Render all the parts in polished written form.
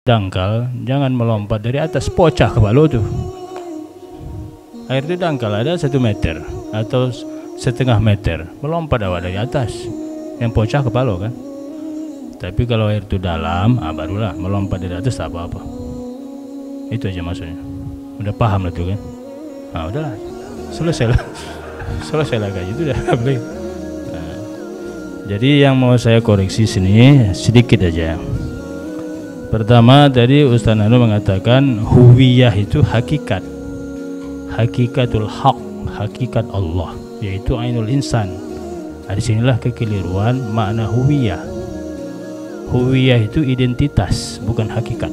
dangkal, jangan melompat dari atas, pocah kepala tuh. Air itu dangkal ada 1 meter atau setengah meter, melompat awak dari atas, yang pocah kepala kan. Tapi kalau air itu dalam, barulah melompat dari atas tak apa-apa. Itu aja maksudnya. Udah paham lah tuh kan. Udahlah, selesai lah kayak gitu dah. Jadi yang mau saya koreksi sini sedikit aja. Pertama tadi Ustaz Nanu mengatakan huwiyah itu hakikat, hakikatul haq, hakikat Allah, yaitu ainul insan. Disinilah kekeliruan makna huwiyah. Huwiyah itu identitas, bukan hakikat.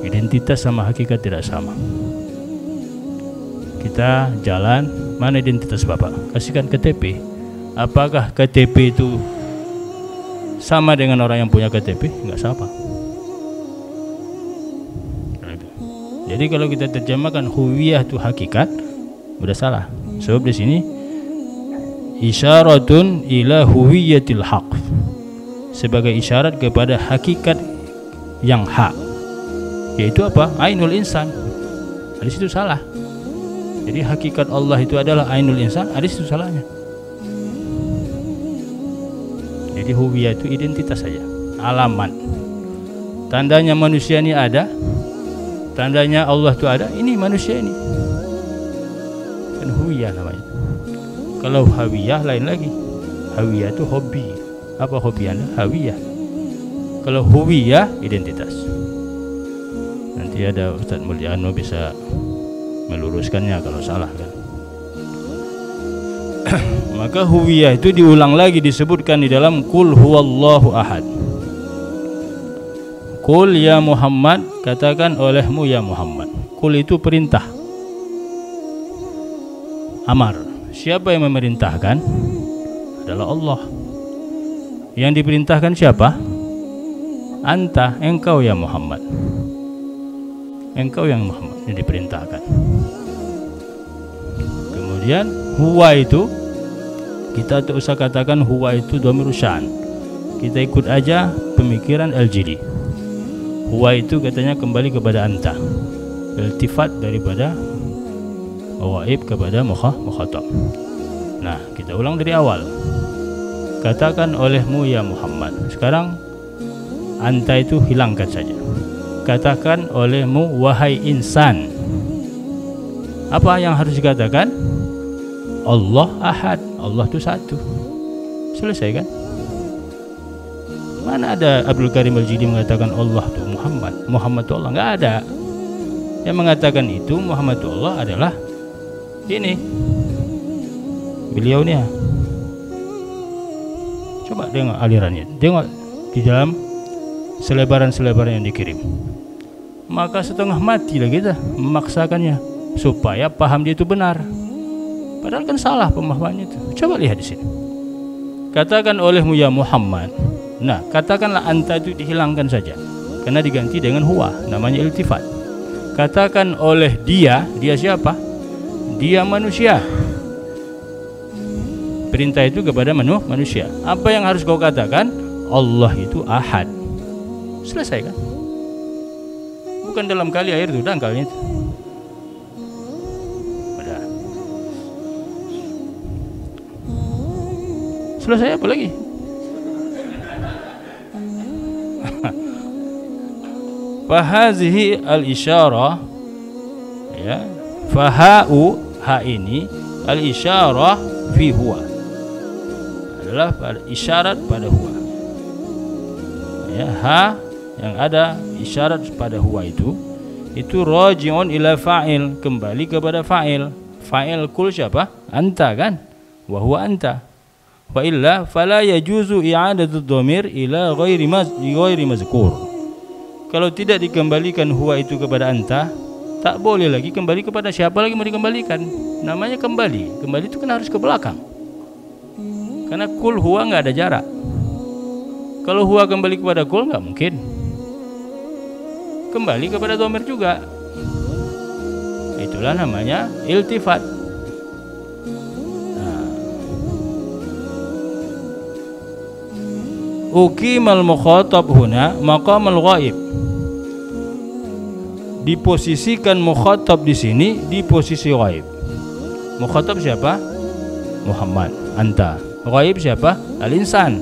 Identitas sama hakikat tidak sama. Kita jalan, mana identitas Bapak? Kasihkan KTP. Apakah KTP itu sama dengan orang yang punya KTP? Enggak sama. Jadi kalau kita terjemahkan huwiyah itu hakikat, udah salah. Sebab di sini isyaratun ila huwiyatil haq, sebagai isyarat kepada hakikat yang hak, yaitu apa? Ainul insan. Di situ salah. Jadi hakikat Allah itu adalah ainul insan, di situ salahnya. Jadi huwiyah itu identitas saja, alamat. Tandanya manusia ini ada, tandanya Allah itu ada, ini manusia ini. Kan huwiyah namanya. Kalau hawiyah lain lagi. Hawiyah itu hobi. Apa hobi Anda? Hawiyah. Kalau huwiyah identitas. Nanti ada Ustaz Mulyano bisa meluruskannya kalau salah kan. Maka huwiyah itu diulang lagi, disebutkan di dalam Qul huwallahu ahad. Qul ya Muhammad, katakan olehmu ya Muhammad. Qul itu perintah, amar. Siapa yang memerintahkan? Adalah Allah. Yang diperintahkan siapa? Anta, engkau ya Muhammad. Engkau yang Muhammad yang diperintahkan. Kemudian huwa itu kita tak usah katakan huwa itu dhamir syan. Kita ikut aja pemikiran Al-Jili. Huwa itu katanya kembali kepada anta, iltifat daripada waib kepada mukhatab. Nah, kita ulang dari awal. Katakan olehmu ya Muhammad. Sekarang anta itu hilangkan saja. Katakan olehmu wahai insan. Apa yang harus dikatakan? Allah ahad, Allah itu satu. Selesai kan? Mana ada Abdul Karim Al-Jili mengatakan Allah itu Muhammad, Muhammad itu Allah? Enggak ada. Yang mengatakan itu Muhammad itu Allah adalah ini, beliau nih. Coba tengok alirannya, tengok di dalam selebaran-selebaran yang dikirim. Maka setengah mati lah kita memaksakannya supaya paham dia itu benar. Padahal kan salah pemahamannya itu. Coba lihat di sini. Katakan olehmu ya Muhammad. Nah, katakanlah anta itu dihilangkan saja, karena diganti dengan huwa, namanya iltifat. Katakan oleh dia, dia siapa? Dia manusia. Perintah itu kepada manusia. Apa yang harus kau katakan? Allah itu ahad. Selesai kan? Bukan dalam kali air itu, dangkalnya itu. Selesai apa lagi? Fahazihi al-isyarah, ya, fahau, ha ini al-isyarah fi huwa, adalah isyarat pada huwa. Ya, ha yang ada isyarat pada huwa itu raji'un ila fa'il, kembali kepada fa'il. Fa'il kul siapa? Anta kan? Wa huwa anta. Wa illa fala yajuzu i'adatu dhamir ila ghairi mazkur. Kalau tidak dikembalikan huwa itu kepada anta, tak boleh lagi kembali kepada siapa lagi mau dikembalikan. Namanya kembali. Kembali itu kan harus ke belakang. Karena kul huwa enggak ada jarak. Kalau huwa kembali kepada kul enggak mungkin. Kembali kepada dhamir juga. Itulah namanya iltifat. uqimal mukhatab huna maqamal ghaib. Diposisikan mukhatab di sini di posisi ghaib. Mukhatab siapa? Muhammad, anta. Ghaib siapa? Al-insan.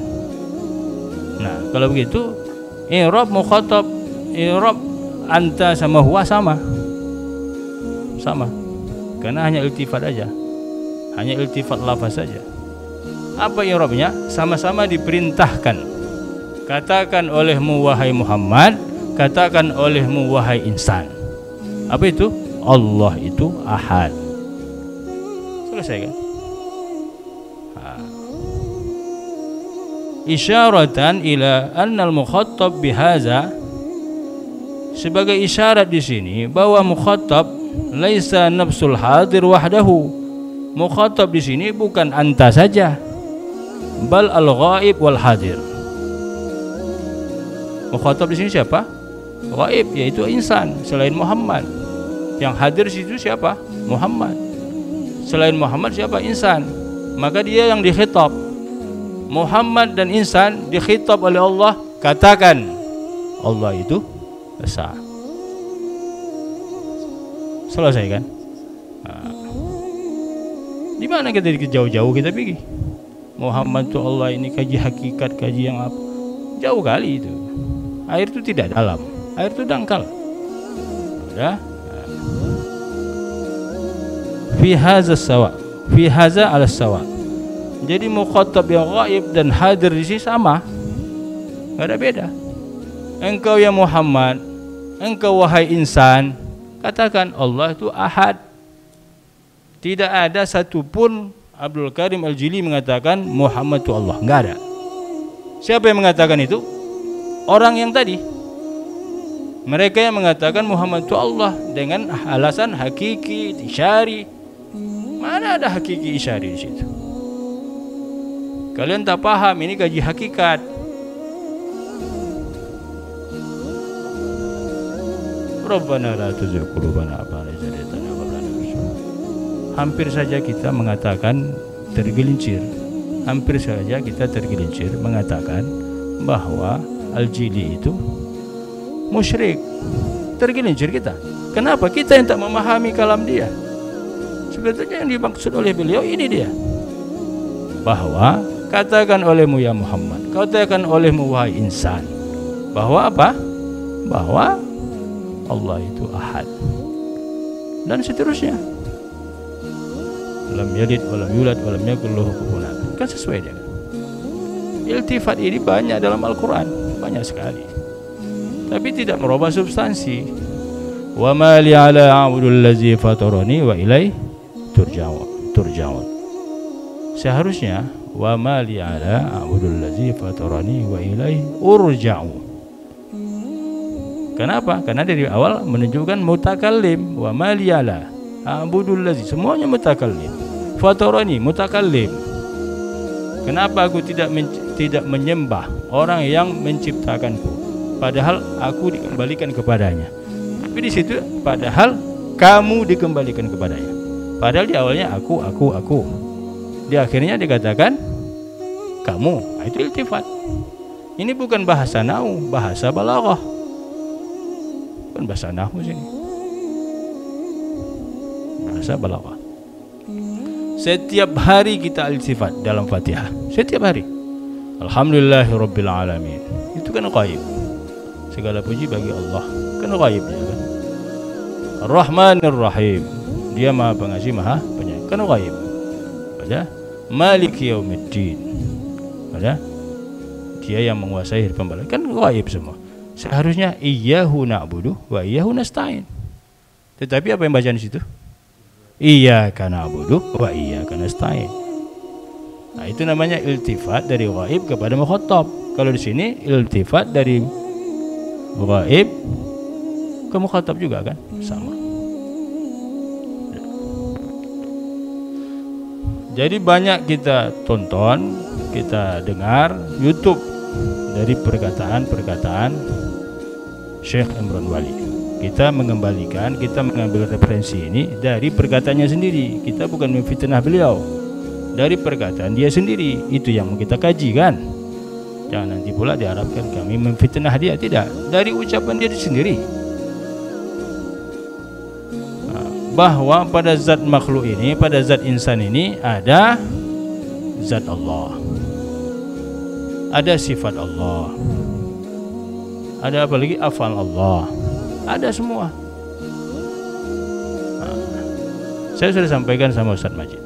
Nah, kalau begitu i'rab mukhatab, i'rab anta sama huwa sama. Karena hanya iltifat aja. Hanya iltifat lafaz saja. Apa i'rabnya? Sama-sama diperintahkan. Katakan olehmu wahai Muhammad, katakan olehmu wahai insan. Apa itu? Allah itu ahad. Selesai kan? Isyaratan ila annal mukhatab bihaza, sebagai isyarat di sini bahwa mukhatab laisa nafsul hadir wahdahu. Mukhatab di sini bukan anta saja, bal al-ghaib wal hadir. Mukhatab di sini siapa? Ghaib, yaitu insan selain Muhammad. Yang hadir situ siapa? Muhammad. Selain Muhammad siapa? Insan. Maka dia yang dikhitab. Muhammad dan insan dikhitab oleh Allah, katakan Allah itu esa. Selesai kan? Di mana kita jauh-jauh kita pergi? Muhammad itu Allah, ini kaji hakikat, kaji yang apa? Jauh kali itu. Air itu tidak dalam, air itu dangkal. Ya. Fi hadza sawa, fi hadza ala sawa. Jadi mukhatab yang ghaib dan hadir di sini sama, nggak ada beda. Engkau ya Muhammad, engkau wahai insan, katakan Allah itu ahad. Tidak ada satupun Abdul Karim Al-Jili mengatakan Muhammad itu Allah, nggak ada. Siapa yang mengatakan itu? Orang yang tadi. Mereka yang mengatakan Muhammad itu Allah dengan alasan hakiki, isyari. Mana ada hakiki isyari di situ? Kalian tak paham, ini kaji hakikat. Rabbana la tuzigh qulubana ba'da idh hadaytana wa hab lana min ladunka. Hampir saja kita mengatakan tergelincir. Hampir saja kita tergelincir mengatakan bahwa Al-Jili itu musyrik. Tergelincir kita. Kenapa? Kita yang tak memahami kalam dia. Sebetulnya yang dimaksud oleh beliau ini dia. Bahwa katakan olehmu ya Muhammad, katakan olehmu wahai insan, bahwa apa? Bahwa Allah itu ahad. Dan seterusnya. Lam yalid wa lam yulad wa lam yakul lahu kufuwan ahad. Kan sesuai dia. Iltifat ini banyak dalam Al-Qur'an, banyak sekali. Tapi tidak merubah substansi. Wa ma li ala a'budul ladzi fatarani wa ilaihi turja'un. Seharusnya wa ma li ala a'budul ladzi fatarani wa ilaihi urja'u. Kenapa? Karena dari awal menunjukkan mutakallim. Wa ma li ala a'budul ladzi, semuanya mutakallim. Fatarani mutakallim. Kenapa aku tidak menyembah orang yang menciptakanku, padahal aku dikembalikan kepadanya. Tapi di situ padahal kamu dikembalikan kepadanya. Padahal di awalnya aku. Di akhirnya dikatakan kamu. Nah, itu iltifat. Ini bukan bahasa nahwu, bahasa balaghah. Bukan bahasa nahwu sini. Bahasa balaghah. Setiap hari kita iltifat dalam Fatihah. Setiap hari. Alhamdulillahirabbil alamin. Itu kan ghaib. Segala puji bagi Allah. Kan ghaib dia kan. Ar-Rahmanir Rahim. Dia Maha Pengasih, Maha Penyayang. Kan ghaib. Pada Maliki Yaumiddin. Pada dia yang menguasai pembalasan. Kan ghaib semua. Seharusnya iyyahu na'budu wa iyyahu nasta'in. Tetapi apa yang baca di situ? Iyyaka na'budu wa iyyaka nasta'in. Nah, itu namanya iltifat dari ghaib kepada mukhatab. Kalau di sini iltifat dari ghaib ke mukhatab juga kan? Sama. Jadi banyak kita tonton, kita dengar YouTube dari perkataan-perkataan Syekh Imran Wali. Kita mengembalikan, kita mengambil referensi ini dari perkataannya sendiri. Kita bukan memfitnah beliau. Dari perkataan dia sendiri, itu yang mau kita kaji kan. Jangan nanti pula diharapkan kami memfitnah dia. Tidak, dari ucapan dia sendiri bahwa pada zat makhluk ini, pada zat insan ini ada zat Allah, ada sifat Allah, ada apa lagi, afal Allah, ada semua. Saya sudah sampaikan sama Ustaz Majid.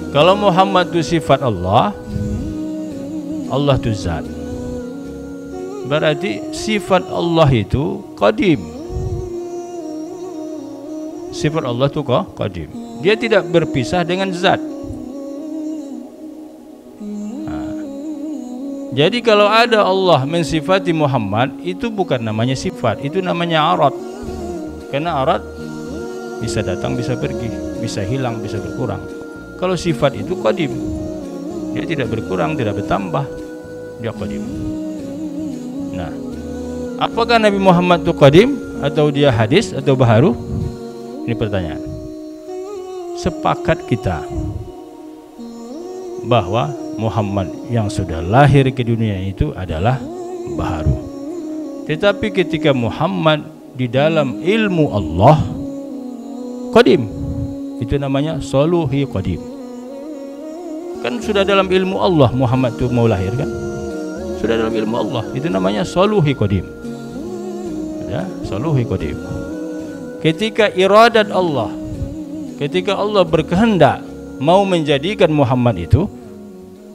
Kalau Muhammad itu sifat Allah, Allah itu zat, berarti sifat Allah itu qadim. Sifat Allah itu qadim. Dia tidak berpisah dengan zat. Jadi kalau ada Allah mensifati Muhammad, itu bukan namanya sifat, itu namanya arad. Karena arad bisa datang, bisa pergi, bisa hilang, bisa berkurang. Kalau sifat itu qadim, dia tidak berkurang, tidak bertambah, dia qadim. Nah, apakah Nabi Muhammad itu qadim atau dia hadis atau baharu? Ini pertanyaan. Sepakat kita bahwa Muhammad yang sudah lahir ke dunia itu adalah baharu. Tetapi ketika Muhammad di dalam ilmu Allah qadim, itu namanya soluhi qadim. Kan sudah dalam ilmu Allah Muhammad itu mau lahir kan? Sudah dalam ilmu Allah, itu namanya soluhi qadim. Ya, soluhi qadim. Ketika iradat Allah, ketika Allah berkehendak mau menjadikan Muhammad itu,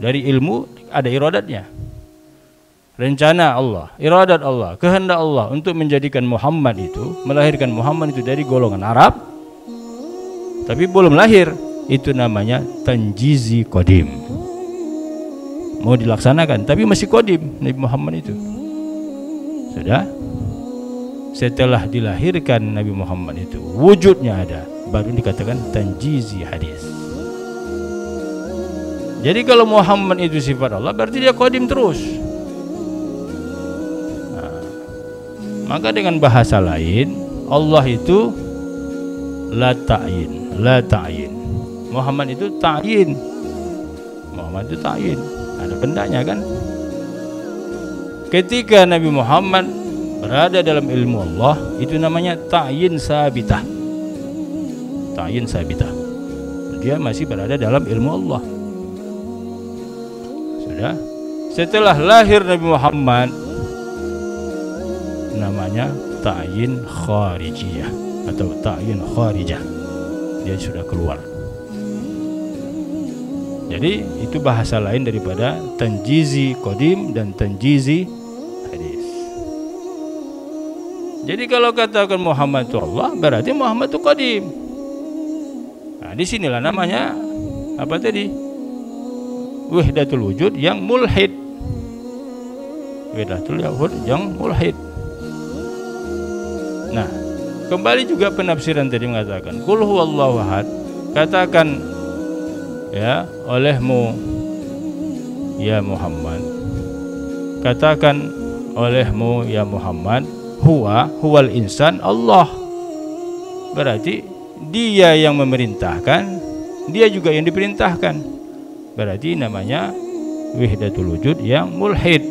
dari ilmu ada iradatnya, rencana Allah, iradat Allah, kehendak Allah untuk menjadikan Muhammad itu, melahirkan Muhammad itu dari golongan Arab, tapi belum lahir, itu namanya tanjizi qadim. Mau dilaksanakan tapi masih qadim Nabi Muhammad itu. Sudah setelah dilahirkan Nabi Muhammad itu wujudnya ada, baru dikatakan tanjizi hadis. Jadi kalau Muhammad itu sifat Allah, berarti dia qadim terus. Maka dengan bahasa lain, Allah itu la ta'yin, la ta'yin. Muhammad itu ta'yin. Muhammad itu ta'yin, ada bendanya kan. Ketika Nabi Muhammad berada dalam ilmu Allah, itu namanya ta'yin sabitah. Ta'yin sabitah. Dia masih berada dalam ilmu Allah. Sudah. Setelah lahir Nabi Muhammad, namanya ta'yin kharijiyah atau ta'yin kharijah. Dia sudah keluar. Jadi itu bahasa lain daripada tanjizi qadim dan tanjizi hadis. Jadi kalau katakan Muhammad itu Allah, berarti Muhammad itu qadim. Nah, disinilah namanya apa tadi? Wahdatul wujud yang mulhid. Wahdatul wujud yang mulhid. Nah, kembali juga penafsiran tadi mengatakan qul huwallahu ahad, katakan ya olehmu ya Muhammad, katakan olehmu ya Muhammad, huwal insan Allah. Berarti dia yang memerintahkan, dia juga yang diperintahkan. Berarti namanya wahdatul wujud yang mulhid.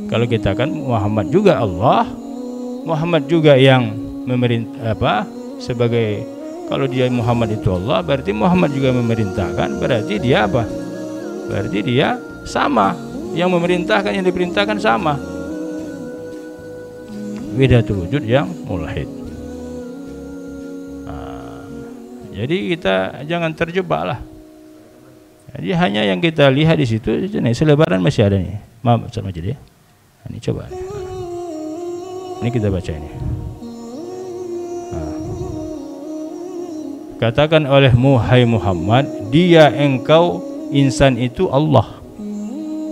Kalau kita kan Muhammad juga Allah, Muhammad juga yang memerintah sebagai, kalau dia Muhammad itu Allah, berarti Muhammad juga memerintahkan, berarti dia apa? Berarti dia sama, yang memerintahkan, yang diperintahkan sama. Wahdatul wujud yang mulhid. Jadi kita jangan terjebak lah. Jadi hanya yang kita lihat di situ, selebaran masih ada nih. Maaf Ustaz Majid ya. Ini coba. Ini kita baca ini. Katakan olehmu hai Muhammad, dia engkau insan itu Allah.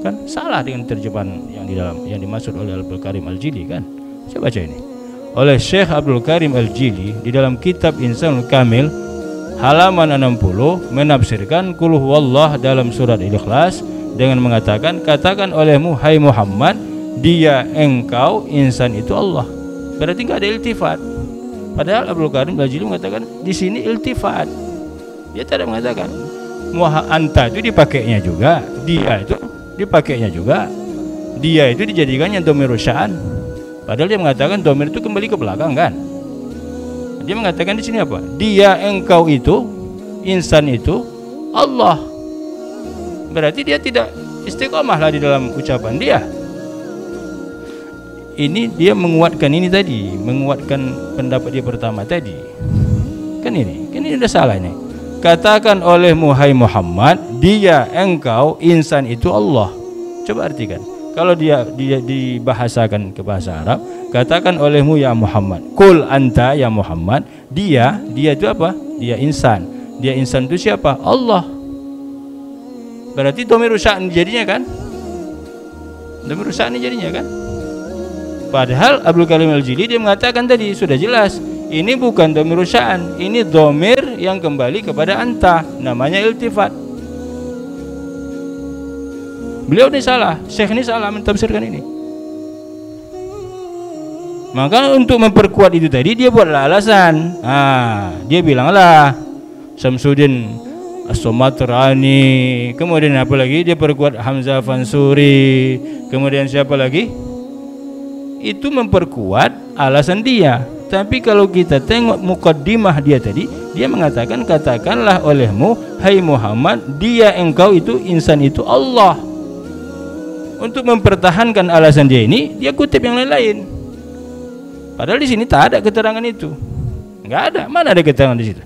Kan salah dengan terjemahan yang di dalam, yang dimaksud oleh Abdul Karim Al-Jili kan. Saya baca ini. Oleh Syekh Abdul Karim Al-Jili di dalam kitab Insanul Kamil halaman 60 menafsirkan qul huwallah dalam surat Al-Ikhlas dengan mengatakan katakan olehmu hai Muhammad, dia engkau insan itu Allah. Berarti enggak ada iltifat. Padahal Abdul Karim Al-Jili mengatakan di sini iltifat. Dia tidak mengatakan anta itu dipakainya juga, dia itu dipakainya juga, dia itu dijadikannya dhamir sya'an. Padahal dia mengatakan dhamir itu kembali ke belakang kan. Dia mengatakan di sini apa? Dia, engkau itu, insan itu Allah. Berarti dia tidak istiqomah lah di dalam ucapan dia. Ini dia menguatkan ini tadi, menguatkan pendapat dia pertama tadi. Kan ini udah salah ini. Katakan olehmu hai Muhammad, dia, engkau, insan itu Allah. Coba artikan. Kalau dia dibahasakan ke bahasa Arab, katakan olehmu ya Muhammad. Kul anta ya Muhammad. Dia itu apa? Dia insan. Dia insan itu siapa? Allah. Berarti dhamir sya'an jadinya kan? Dhamir sya'an jadinya kan? Padahal Abdul Karim Al-Jili dia mengatakan tadi sudah jelas, ini bukan dhamir sya'an, ini dhamir yang kembali kepada anta, namanya iltifat. Beliau ini salah, Syekh ini salah mentafsirkan ini. Maka untuk memperkuat itu tadi dia buatlah alasan. Dia bilanglah Syamsuddin As-Sumatrani, kemudian apa lagi? Dia perkuat Hamzah Fansuri, kemudian siapa lagi? Itu memperkuat alasan dia. Tapi kalau kita tengok mukaddimah dia tadi, dia mengatakan katakanlah olehmu hai Muhammad, dia, engkau itu, insan itu Allah. Untuk mempertahankan alasan dia ini, dia kutip yang lain-lain. Padahal di sini tak ada keterangan itu. Enggak ada. Mana ada keterangan di situ?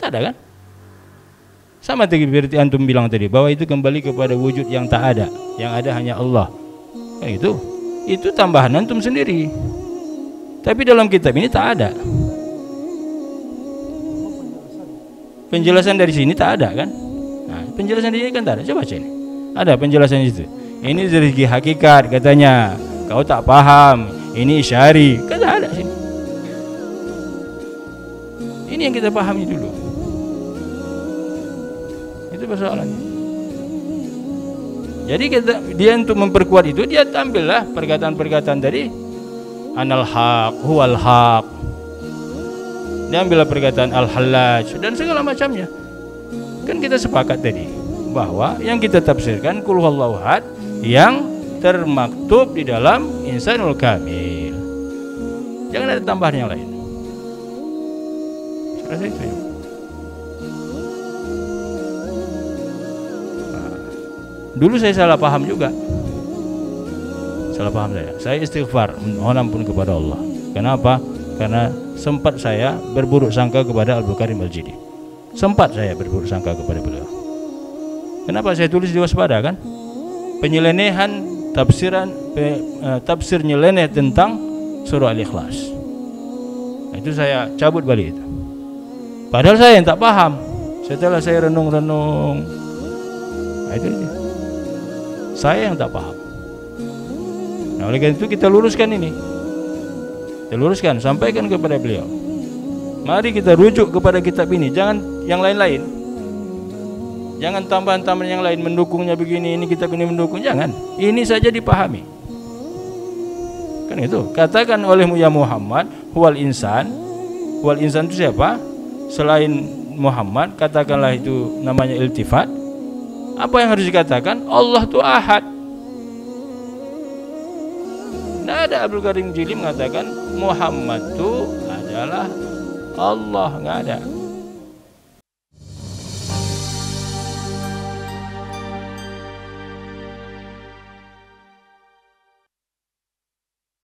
Tak ada kan? Sama seperti antum bilang tadi, bahwa itu kembali kepada wujud yang tak ada, yang ada hanya Allah. Itu tambahan antum sendiri. Tapi dalam kitab ini tak ada. Penjelasan dari sini tak ada kan? Nah, penjelasan di sini kan tak ada. Coba baca ini. Ada penjelasan itu. Ini dari segi hakikat katanya. Kau tak paham. Ini isyari. Kan tak ada sini. Ini yang kita pahami dulu. Itu persoalannya. Jadi dia untuk memperkuat itu, dia ambillah perkataan-perkataan dari anal haq, huwal haq. Dia ambillah perkataan al-hallaj dan segala macamnya. Kan kita sepakat tadi bahwa yang kita tafsirkan qul huwallahu ahad yang termaktub di dalam Insanul Kamil. Jangan ada tambahan yang lain. Seperti itu ya. Dulu saya salah paham juga. Salah paham saya istighfar, mohon ampun kepada Allah. Kenapa? Karena sempat saya berburuk sangka kepada Abdul Karim Al-Jili. Sempat saya berburuk sangka kepada beliau. Kenapa saya tulis di waspada kan? Penyelenehan tafsir nyeleneh tentang surah Al-Ikhlas. Itu saya cabut balik itu. Padahal saya yang tak paham. Setelah saya renung-renung, itu dia. Saya yang tak paham. Nah, oleh karena itu kita luruskan ini. Kita luruskan, sampaikan kepada beliau. Mari kita rujuk kepada kitab ini, jangan yang lain-lain. Jangan tambahan-tambahan yang lain mendukungnya begini, ini kitab ini mendukung, jangan. Ini saja dipahami. Kan itu. Katakan olehmu ya Muhammad, huwal insan. Huwal insan itu siapa? Selain Muhammad, katakanlah itu namanya iltifat. Apa yang harus dikatakan? Allah itu ahad. Tidak ada Abdul Karim Jili mengatakan Muhammad itu adalah Allah, nggak ada.